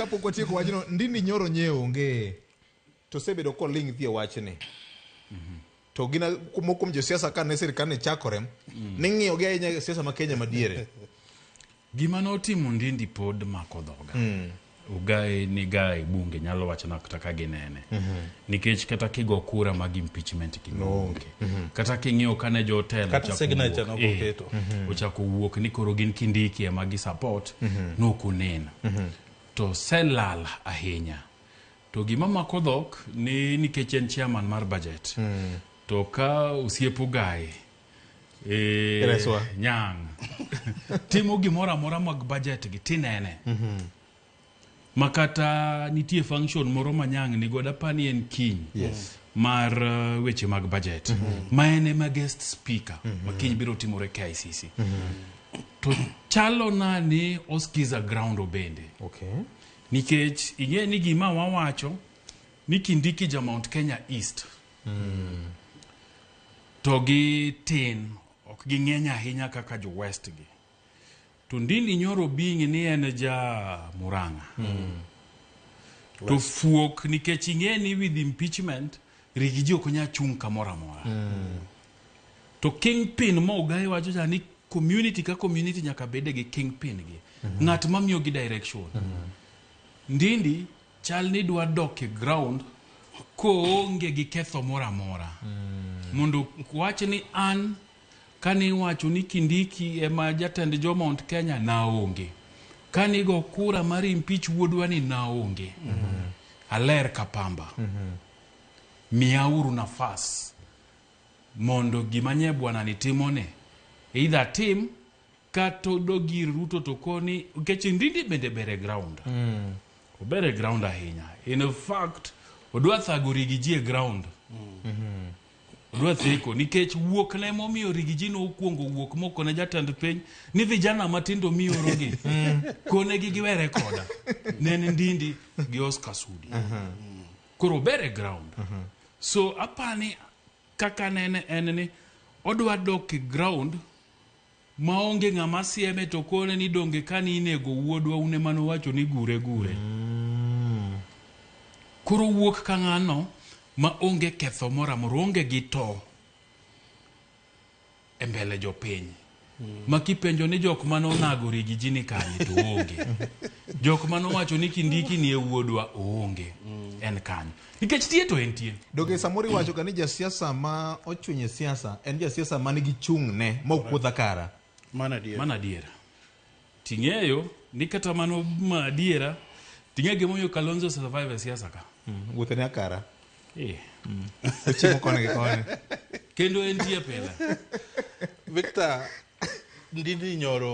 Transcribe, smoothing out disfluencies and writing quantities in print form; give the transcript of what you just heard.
kapok watieko wachno, Ndindi Nyoro nyeo onge to sebedo koling dhi wachni. To gina kumokum josiasa ka ne sirkal ne chakore ni ng'iyo gi ahinya siasa ma Kenya madiere. Gima notimo Ndindi pod mako dhoga. Ugai ni gai bunge nyalo wachana kata ka ginene. Nikech kata kigo kura mag impeachment kinonge. Kata king'iyo kane jo hotel kata signature no koketo. Ochako wuok ni koro gin Kindiki ema gi support nokunena. To selal ahinya. To gima mako dhok ni nikech en chairman mar budget. To ka usiepo gai nyang timo gimora mora mag budget gi tinene. Makata nitie function moro manyang ni goda pani en kiny mar weche mag budget. Maene ma guest speaker makiny biro timore KICC. To chalo na ni oskiza ground obende. Nikech ing'e ni gima wawacho ni Kindiki ja Mount Kenya East. To gi tin ok gi ng'eny ahinya kaka jo West gi. To Ndindi Nyoro being ni en ja Murang'a. To fuok nikech ing'e ni with impeachment rigiji ok nya chung kamora mora. To kingpin mo ugai wacho ni community ka community nyaka bede gi kingpin gi. Ng'at mamiyo gi direction. Ndindi chal ni dwa dok e ground ko onge gi ketho mora mora. Mondo wach ni an kani wacho ni Kindiki ema jatend jo Mount Kenya na onge. Kani go kura mari impeach wuodwa ni na onge. Aler kapamba. Miauru nafas. Mondo gimanye bwana ni timone. Either team kato dogir Ruto tokoni. Ukechi Ndindi bende bere ground. Obere ground ahinya. In fact, odwa thago rigiji e ground. Odwa thicho nikech wuok ne momiyo rigiji no okuongo wuok moko ne jatend piny ni vijana matindo miorogi. Kone gi giwere koda. Nene Ndindi gi Oscar Sudi. Koro bere ground. So apani kaka nene enni odwa dok e ground maonge ng'ama sieme to kone ni donge kani inego wuodwa une mano wacho ni gure. Koro wuok ka ng'ano ma onge ketho mora mora onge gi to e mbele jopiny. Ma kipenjo ni jok mano nagori gi jini kanyi to onge. Jok mano wacho ni Kindiki ni e wuodwa onge. En kanyi. Nikech tie to entie. Doge samori wacho ka ni jasiasa ma ochunye siasa en jasiasa man gi chung ne ma okuodha kara. Mana diera. Ting'eyo ni kata mano ma diera ting'e gimoyo Kalonzo survive siasa ka. Wuothe ne akara. Chimo kone. Kendo entie pela. Victor, Ndindi Nyoro